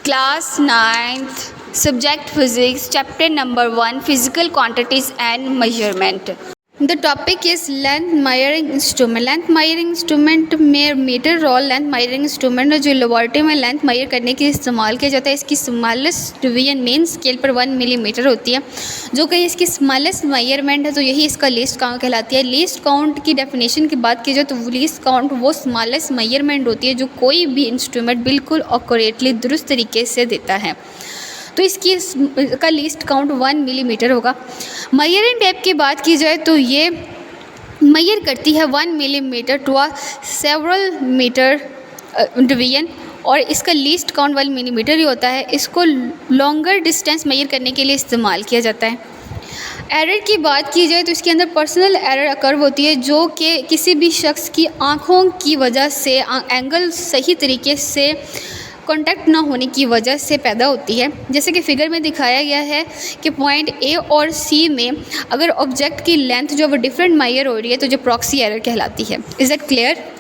Class 9th, Subject Physics, Chapter number 1, Physical Quantities and Measurement. The topic is length measuring instrument. Length measuring instrument में metre roll length measuring instrument जो laboratory में length measure करने के इस्तेमाल किया जाता है। इसकी स्मॉलेस्ट डिवीजन मेन स्केल पर 1 मिलीमीटर होती है, जो कि इसकी स्मॉलेस्ट मेजरमेंट है, तो यही इसका लीस्ट काउंट कहलाती है। लीस्ट काउंट की डेफिनेशन की बात की जाए तो लीस्ट काउंट वो स्मॉलेस्ट मेजरमेंट होती है जो कोई भी इंस्ट्रूमेंट बिल्कुल एक्यूरेटली दुरुस्त तरीके से देता है, तो इसका लीस्ट काउंट 1 मिलीमीटर होगा। मेजरिंग टेप की बात की जाए तो ये मेजर करती है 1 millimetre to a several metre division, और इसका लीस्ट काउंट 1 मिलीमीटर ही होता है। इसको लॉन्गर डिस्टेंस मेजर करने के लिए इस्तेमाल किया जाता है। एरर की बात की जाए तो इसके अंदर पर्सनल एरर अकर होती है, जो कि किसी भी शख्स की आँखों की वजह से एंगल सही तरीके से कांटेक्ट ना होने की वजह से पैदा होती है। जैसे कि फिगर में दिखाया गया है कि पॉइंट ए और सी में अगर ऑब्जेक्ट की लेंथ जो वो डिफरेंट मेजर हो रही है तो जो प्रॉक्सी एरर कहलाती है। Is that clear?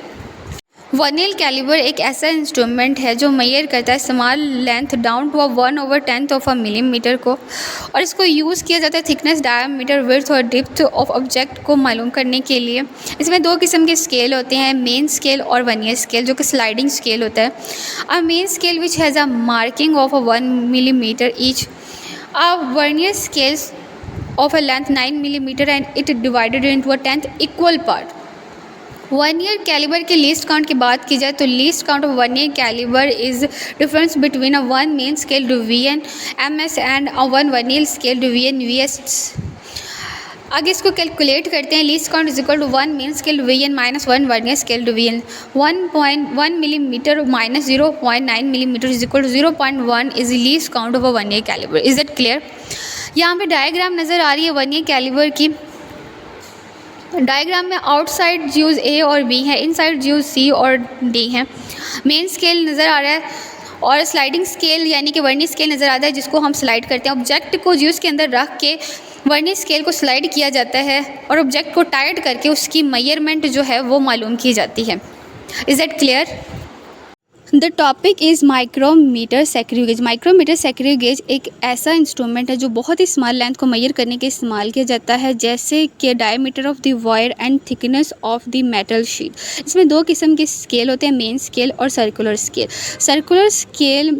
Vernier caliber एक ऐसा इंस्ट्रूमेंट है जो मेजर करता है small length down to 1/10 of a millimetre को, और इसको यूज़ किया जाता है थिकनेस, डायमीटर, विड्थ और डेप्थ ऑफ ऑब्जेक्ट को मालूम करने के लिए। इसमें 2 किस्म के स्केल होते हैं, मेन स्केल और वर्नियर स्केल, जो कि स्लाइडिंग स्केल होता है। A main scale which has a marking of 1 millimetre each, a vernier scale of a length 9 millimetre and it divided into a 10th equal part. Vernier caliber के least count की बात की जाए तो least count of vernier caliber is difference between a 1 main scale division MS and a 1 vernier scale division VS। आगे इसको calculate करते हैं। Least count is equal to 1 main scale division minus 1 vernier scale division. 1.1 millimetre minus 0.9 millimetre is equal to 0.1 is least count of a vernier caliber. Is that clear? यहाँ पे diagram नज़र आ रही है वर्नियर कैलिबर की। Diagram में outside jaws A और B है, इनसाइड ज्यूज़ C और D हैं। मेन स्केल नज़र आ रहा है और स्लाइडिंग स्केल यानी कि वर्नियर स्केल नज़र आता है, जिसको हम स्लाइड करते हैं। ऑब्जेक्ट को ज्यूज़ के अंदर रख के वर्नियर स्केल को स्लाइड किया जाता है और ऑब्जेक्ट को टाइट करके उसकी मेजरमेंट जो है वो मालूम की जाती है। Is that clear? The topic is micrometer screw gauge. Micrometer screw gauge एक ऐसा इंस्ट्रूमेंट है जो बहुत ही स्मॉल लेंथ को मेजर करने के इस्तेमाल किया जाता है, जैसे कि diameter of the wire and thickness of the metal sheet. इसमें 2 किस्म के स्केल होते हैं, मेन स्केल और circular scale. Circular scale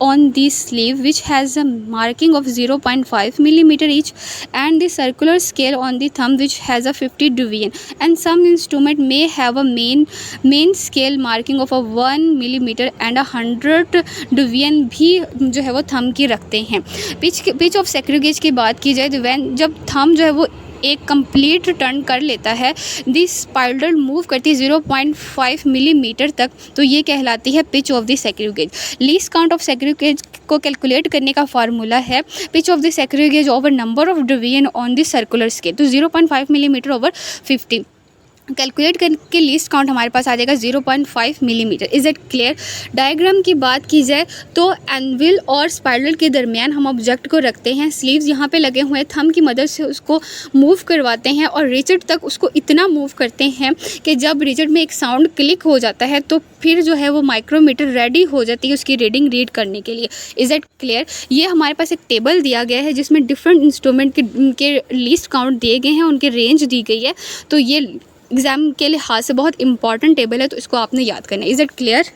on the sleeve which has a marking of 0.5 millimetre each and the circular scale on the thumb which has a 50 division and some instrument may have a main scale marking of a 1 millimetre and 100 division भी जो है वो thumb की रखते हैं। Pitch of screw gauge की बात की जाए तो जब थंब जो है वो एक कंप्लीट टर्न कर लेता है, दिस स्पाइरल मूव करती है 0.5 मिलीमीटर तक, तो ये कहलाती है pitch of the screw gauge. Least count of screw gauge को कैलकुलेट करने का फार्मूला है pitch of the screw gauge over number of division on the circular scale, तो 0.5 मिलीमीटर ओवर 50 कैलकुलेट करके लीस्ट काउंट हमारे पास आ जाएगा 0.5 millimetre. Is it clear? Diagram की बात की जाए तो एनविल और स्पाइरल के दरमियान हम ऑब्जेक्ट को रखते हैं। स्लीव्स यहाँ पे लगे हुए हैं, थंब की मदद से उसको मूव करवाते हैं और रिजिड तक उसको इतना मूव करते हैं कि जब रिजिड में एक साउंड क्लिक हो जाता है तो फिर जो है वो माइक्रोमीटर रेडी हो जाती है उसकी रीडिंग रीड करने के लिए। Is it clear? ये हमारे पास एक टेबल दिया गया है जिसमें डिफरेंट इंस्ट्रूमेंट के लीस्ट काउंट दिए गए हैं, उनके रेंज दी गई है, तो ये एग्ज़ाम के लिहाज से बहुत इंपॉर्टेंट टेबल है, तो इसको आपने याद करना है। Is it clear?